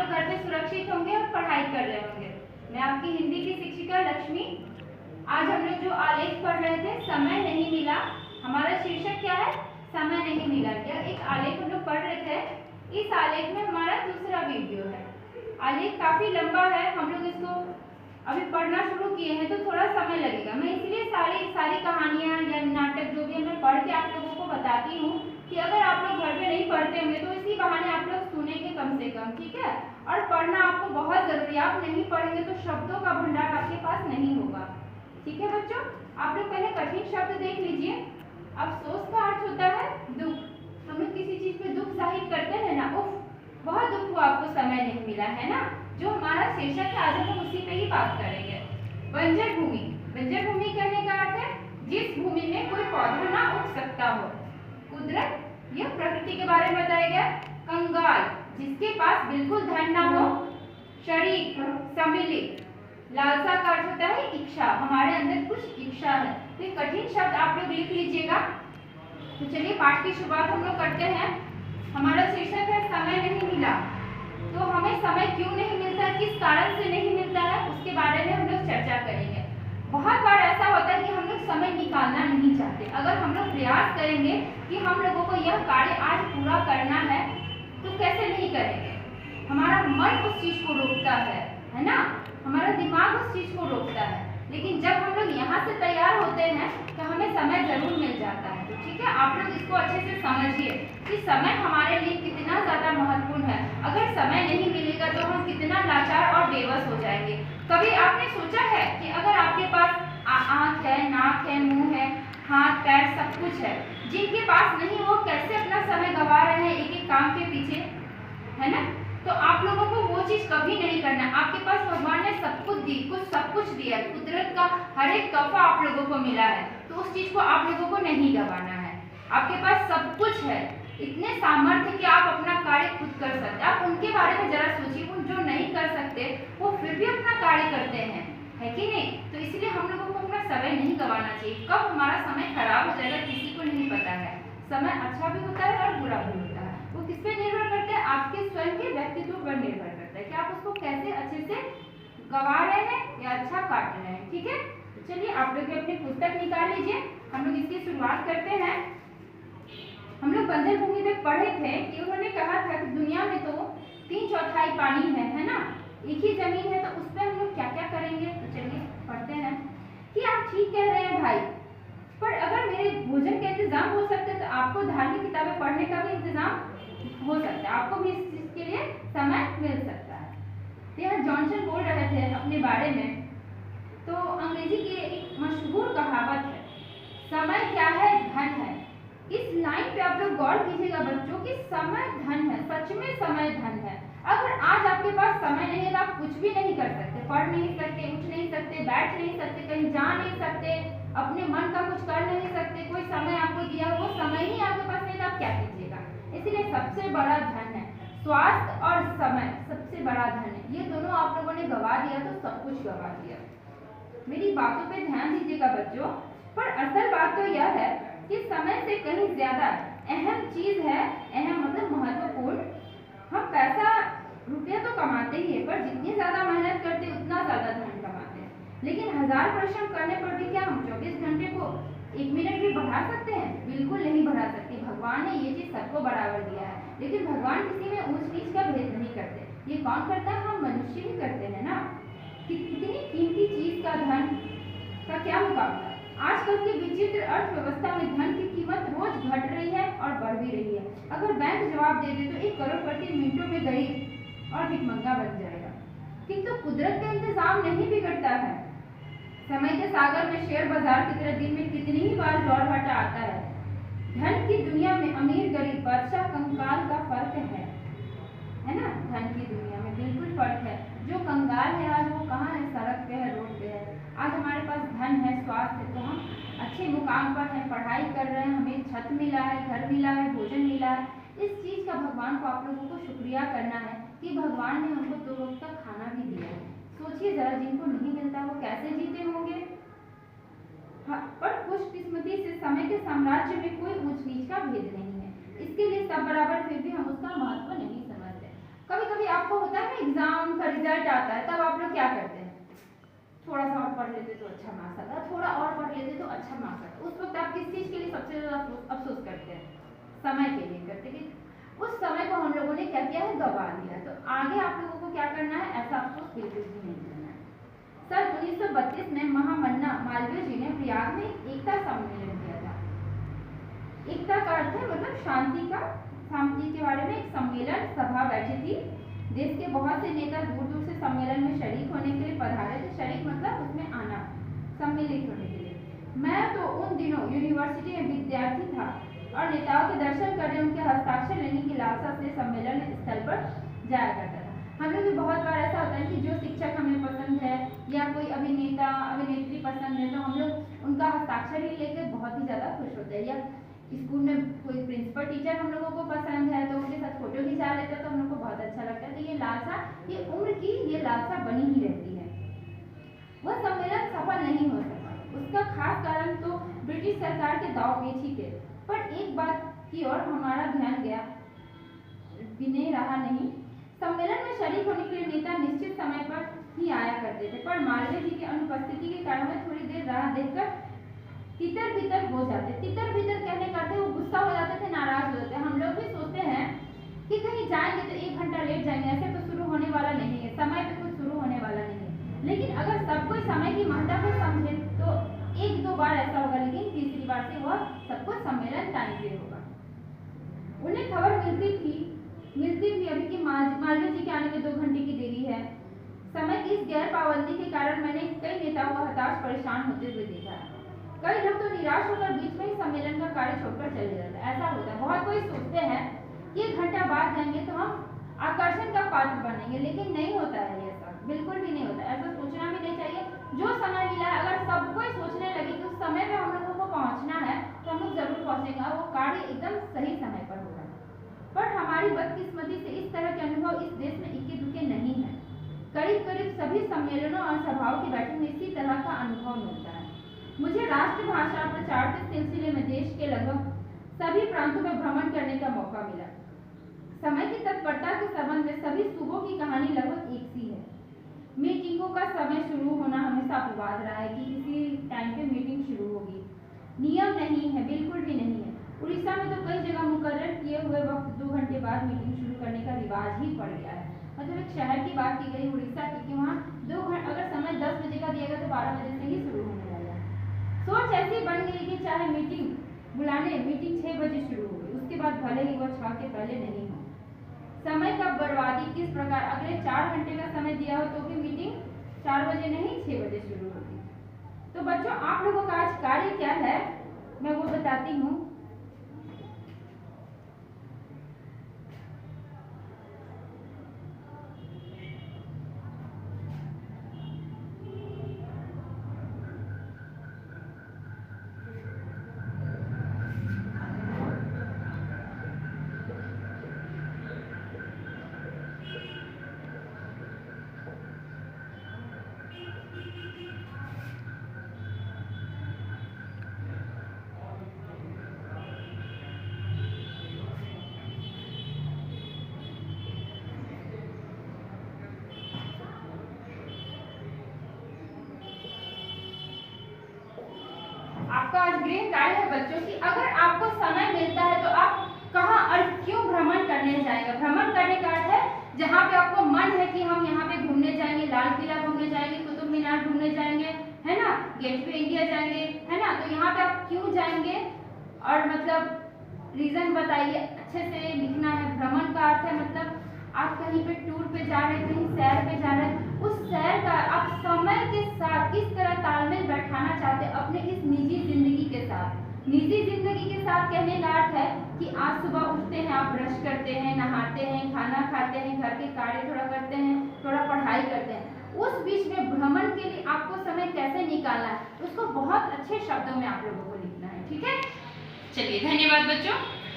लोग घर पे सुरक्षित होंगे और पढ़ाई कर रहे होंगे। मैं आपकी हिंदी की शिक्षिका लक्ष्मी। आज हम लोग जो आलेख पढ़ रहे थे, समय नहीं मिला, हमारा शीर्षक क्या है? समय नहीं मिला। यह एक आलेख हम लोग पढ़ रहे थे। इस आलेख में हमारा दूसरा वीडियो है। आलेख काफी लंबा है, हम लोग इसको अभी पढ़ना शुरू किए हैं तो थोड़ा समय लगेगा। मैं इसलिए सारी कहानियां या नाटक जो भी मैं पढ़ के आप लोगों को बताती हूँ कि अगर आप लोग घर पे नहीं पढ़ते होंगे तो इसी बहाने आप लोग सुनेंगे कम से कम, ठीक है? और पढ़ना आपको बहुत जरूरी है। आप नहीं पढ़ेंगे तो शब्दों का भंडार आपके पास नहीं होगा, ठीक है बच्चों? आप लोग पहले कठिन शब्द देख लीजिए। अफसोस का अर्थ होता है दुख। हम लोग किसी चीज पे दुख जाहिर करते हैं ना, उफ बहुत दुख हुआ आपको समय नहीं मिला, है ना? जो हमारा शीर्षक है, आज हम उसी पे ही बात करेंगे। बंजर भूमि। बंजर भूमि कहने का अर्थ है जिस भूमि में कोई पौधा ना उग सकता हो। कुदरत, यह प्रकृति के बारे में बताया गया। कंगाल, जिसके पास बिल्कुल धन ना हो। शरीक, सम्मिलित। लालसा का अर्थ होता है इच्छा, हमारे अंदर कुछ इच्छा है। तो ये कठिन शब्द आप लोग लिख लीजिएगा। तो चलिए पाठ की शुरुआत हम लोग करते हैं। हमारा शीर्षक है समय नहीं मिला। तो हमें समय क्यों नहीं मिलता, किस कारण से नहीं मिलता है, उसके बारे में हम लोग चर्चा करेंगे। बहुत बार ऐसा होता है कि हम लोग समय निकालना नहीं चाहते। अगर हम लोग प्रयास करेंगे कि हम लोगों को यह कार्य आज पूरा करना है तो कैसे नहीं करेंगे? हमारा मन उस चीज को रोकता है ना? हमारा दिमाग उस चीज को रोकता है। लेकिन जब हम लोग यहाँ से तैयार होते हैं तो हमें समय जरूर मिल जाता है। तो ठीक है, आप लोग इसको अच्छे से समझिए कि समय हमारे लिए कितना ज्यादा महत्वपूर्ण है। अगर समय नहीं मिलेगा तो हम कितना लाचार और बेबस हो जाएंगे। कभी आपने सोचा है कि अगर आपके पास आँख है, नाक है, मुंह है, हाथ पैर सब कुछ है, जिनके पास नहीं वो कैसे अपना समय गंवा रहे हैं एक एक काम के पीछे, है ना? तो आप लोगों को वो चीज कभी नहीं करना। आपके पास भगवान ने सब कुछ दिया है। कुदरत का हर एक तोहफा आप लोगों को मिला है, तो उस चीज को आप लोगों को नहीं गंवाना है। आपके पास सब कुछ है, इतने सामर्थ्य कि आप अपना कार्य खुद कर सकते। आप उनके बारे में जरा सोचिए, उन जो नहीं कर सकते वो फिर भी अपना कार्य करते हैं, है कि नहीं? तो इसलिए हम लोगों को अपना समय नहीं गंवाना चाहिए। कब हमारा समय खराब हो जाएगा किसी को नहीं पता है। समय अच्छा भी होता है और बुरा भी होता है। वो किस पे निर्भर करता है? आपके स्वयं के व्यक्तित्व पर निर्भर करता है कि आप उसको कैसे अच्छे से गंवा रहे हैं या अच्छा काट रहे हैं, ठीक है? चलिए आप लोग अपनी पुस्तक निकाल लीजिए, हम लोग इसकी शुरुआत करते हैं। हम लोग बंजर भूमि में पढ़े थे कि उन्होंने कहा था कि दुनिया में तो 3/4 पानी है ना? एक ही जमीन है, तो उस पर हम लोग क्या क्या करेंगे? तो चलिए पढ़ते हैं कि आप ठीक कह रहे हैं भाई, पर अगर मेरे भोजन का इंतजाम हो सकता है तो आपको धार्मिक किताबें पढ़ने का भी इंतजाम हो सकता है, आपको भी इस चीज के लिए समय मिल सकता है। तो यहाँ जॉनसन बोल रहे थे अपने बारे में। तो अंग्रेजी की एक मशहूर कहावत है, समय क्या है? धन है। इस लाइन पे आप लोग गौर कीजिएगा बच्चों कि समय धन है, सच में समय धन है। अगर आज आपके पास समय नहीं है तो आप कुछ भी नहीं कर सकते, पढ़ नहीं सकते, उठ नहीं सकते, बैठ नहीं सकते, कहीं जा नहीं सकते, अपने मन का कुछ कर नहीं सकते। कोई समय आपको दिया, वो समय ही आपके पास नहीं तो आप क्या कीजिएगा? इसलिए सबसे बड़ा धन है स्वास्थ्य और समय, सबसे बड़ा धन है। ये दोनों आप लोगों ने गंवा दिया तो सब कुछ गंवा दिया। मेरी बातों पे ध्यान दीजिएगा बच्चों। पर असल बात तो यह है कि समय से कहीं ज्यादा अहम चीज है, अहम मतलब महत्वपूर्ण। हम पैसा रुपया तो कमाते ही है, पर जितनी ज्यादा मेहनत करते हैं उतना ज्यादा धन कमाते हैं। लेकिन 1000 परिश्रम करने पर भी क्या हम 24 घंटे को 1 मिनट भी बढ़ा सकते हैं? बिल्कुल नहीं बढ़ा सकते। भगवान ने ये चीज सबको बराबर दिया है, लेकिन भगवान किसी में ऊंच नीच का भेद नहीं करते। ये कौन करता है? हम मनुष्य ही करते हैं ना। कितनी कीमती चीज का धन का क्या मुकाबला? आजकल की विचित्र अर्थव्यवस्था में धन की कीमत रोज घट रही है और बढ़ भी रही है। अगर बैंक जवाब दे दे तो 1 करोड़पति मिनटों में गरीब और भिखमंगा बन जाएगा। किंतु कुदरत का इंतजाम नहीं बिगड़ता है। समय के सागर में शेयर बाजार की तरह दिन में कितनी ही बार जोर घाटा आता है। धन की दुनिया में अमीर गरीब बादशाह कंगाल का फर्क है ना? धन की दुनिया में बिल्कुल फर्क है। जो कंगाल है आज वो कहाँ है? सड़क पे है, रोड पे है। आज हमारे पास धन है, स्वास्थ्य है, तो हम अच्छे मुकाम पर हैं, पढ़ाई कर रहे हैं, हमें छत मिला है, घर मिला है, भोजन मिला है। इस चीज का भगवान को आप लोगों को शुक्रिया करना है कि भगवान ने हमको 2 वक्त का खाना भी दिया है। सोचिए जरा, जिनको नहीं मिलता वो कैसे जीते होंगे। हाँ, पर खुशकिस्मती से समय के साम्राज्य में कोई ऊंच नीच का भेद नहीं है। इसके लिए सब बराबर, फिर भी हम उसका महत्व नहीं समझते। कभी कभी आपको होता है ना एग्जाम का रिजल्ट आता है, तब आप लोग क्या करते हैं, थोड़ा सा और पढ़ लेते तो अच्छा मार्क्स आता, थोड़ा और पढ़ लेते तो अच्छा मार्क्स आता। उस वक्त आप किस चीज के लिए सबसे ज्यादा अफसोस करते हैं, समय के लिए करते कि उस समय को हम लोगों ने क्या किया है, गवा दिया। तो आगे आप लोगों को क्या करना है, ऐसा अफसोस बिल्कुल भी नहीं करना है। सन 1932 में महामन्ना मालवीय जी ने प्रयाग में एकता सम्मेलन किया था। एकता का अर्थ है मतलब शांति का, शांति के बारे में एक सम्मेलन सभा बैठी थी। देश के बहुत से नेता दूर दूर से सम्मेलन में शरीक होने के लिए पधारे थे। शरीक मतलब उसमें आना, सम्मिलित होने के लिए। मैं तो उन दिनों यूनिवर्सिटी में विद्यार्थी था और नेताओं के दर्शन करने, उनके हस्ताक्षर लेने की लालसा से सम्मेलन स्थल पर जाया करता था। हम लोग भी बहुत बार ऐसा होता है कि जो शिक्षक हमें पसंद है या कोई अभिनेता अभिनेत्री पसंद है, तो हम लोग उनका हस्ताक्षर ही लेकर बहुत ही ज्यादा खुश होते हैं। या स्कूल में कोई प्रिंसिपल टीचर हम लोगों को पसंद है तो उनके साथ फोटो खिंचा लेते हैं, तो हम लोग को बहुत अच्छा लगता है। तो ये लालसा, ये उम्र की ये लालसा बनी ही रहती है। वह सम्मेलन सफल नहीं हो सका। उसका खास कारण तो ब्रिटिश सरकार के दाव पेच ही थे। पर एक बात की ओर हमारा ध्यान गया भी रहा नहीं। सम्मेलन में शरीक होने के लिए नेता निश्चित समय पर ही आया करते थे, पर मालवीय जी की अनुपस्थिति के कारण वे थोड़ी देर राह देखकर तितर बितर हो जाते। तितर बितर कहने का वो गुस्सा हो जाते थे, नाराज हो जाते। हम लोग भी सोचते हैं कि कहीं जाएंगे तो 1 घंटा लेट जाएंगे, ऐसे तो शुरू होने वाला नहीं है, समय पे कुछ शुरू होने वाला नहीं है। लेकिन अगर सब कोई समय की महत्ता को समझे तो 1-2 बार ऐसा होगा, लेकिन तीसरी बार से वह सबको सम्मेलन टाइम पे होगा। उन्हें खबर मिलती थी अभी कि मालवीय जी के आने में 2 घंटे की देरी है। समय की इस गैर पाबंदी के कारण मैंने कई नेताओं को हताश परेशान होते हुए देखा। कई लोग तो निराश होकर बीच में ही सम्मेलन का कार्य छोड़कर चले जाते हैं। ऐसा होता है, बहुत कोई सोचते हैं कि 1 घंटा बाद जाएंगे तो हम आकर्षण का पात्र बनेंगे, लेकिन नहीं होता है ये सब, बिल्कुल भी नहीं होता। ऐसा सोचना भी नहीं चाहिए। जो समय मिला है, अगर सब कोई सोचने लगे कि उस समय पे हम लोगों को पहुंचना है तो हम लोग जरूर पहुंचेंगे और वो कार्य एकदम सही समय पर होगा। पर हमारी बदकिस्मती से इस तरह के अनुभव इस देश में इक्के दुक्के नहीं है। करीब करीब सभी सम्मेलनों और सभाओं की बैठक में इसी तरह का अनुभव मिलता है। मुझे राष्ट्रभाषा प्रचार के सिलसिले में देश के लगभग सभी प्रांतों में भ्रमण करने का मौका मिला। समय की तत्परता के संबंध में सभी सूबों की कहानी लगभग एक सी है। मीटिंगों का समय शुरू होना हमेशा अपवाद रहा है कि इसी टाइम पे मीटिंग शुरू होगी। नियम नहीं है, बिल्कुल भी नहीं है। उड़ीसा में तो कई जगह मुकर्रर किए हुए वक्त 2 घंटे बाद मीटिंग शुरू करने का रिवाज ही पड़ गया है। मतलब एक शहर की बात की गई उड़ीसा की कि वहाँ 2 घंटे, अगर समय 10 बजे का दिया गया तो 12 बजे से ही शुरू होने वाला है। सोच ऐसी बन गई कि चाहे मीटिंग 6 बजे शुरू हो गई, उसके बाद भले ही वह 6 के पहले नहीं हो। समय का बर्बादी किस प्रकार, अगले 4 घंटे का समय दिया हो तो भी मीटिंग 4 बजे नहीं 6 बजे शुरू होगी। तो बच्चों, आप लोगों का आज कार्य क्या है मैं वो बताती हूँ। आपका आज गृह कार्य है बच्चों की, अगर आपको समय मिलता है तो आप कहाँ और क्यों भ्रमण करने जाएंगे। भ्रमण करने का अर्थ है जहाँ पे आपको मन है कि हम यहाँ पे घूमने जाएंगे, लाल किला घूमने जाएंगे, कुतुब मीनार घूमने जाएंगे, है ना, गेट वे इंडिया जाएंगे, है ना। तो यहाँ पे आप क्यों जाएंगे और मतलब रीजन बताइए, अच्छे से लिखना है। भ्रमण का अर्थ है मतलब आप कहीं पे टूर पे जा रहे हैं, कहीं सैर पे जा रहे हैं, उस सैर का आप समय के साथ किस तरह तालमेल बैठाना चाहते हैं अपने इस निजी जिंदगी के साथ। निजी जिंदगी के साथ कहने का अर्थ है कि आज सुबह उठते हैं, आप ब्रश करते हैं, नहाते हैं, खाना खाते हैं, घर के कार्य थोड़ा करते हैं, थोड़ा पढ़ाई करते हैं। उस बीच में भ्रमण के लिए आपको समय कैसे निकालना है उसको बहुत अच्छे शब्दों में आप लोगों को लिखना है, ठीक है। चलिए, धन्यवाद बच्चों।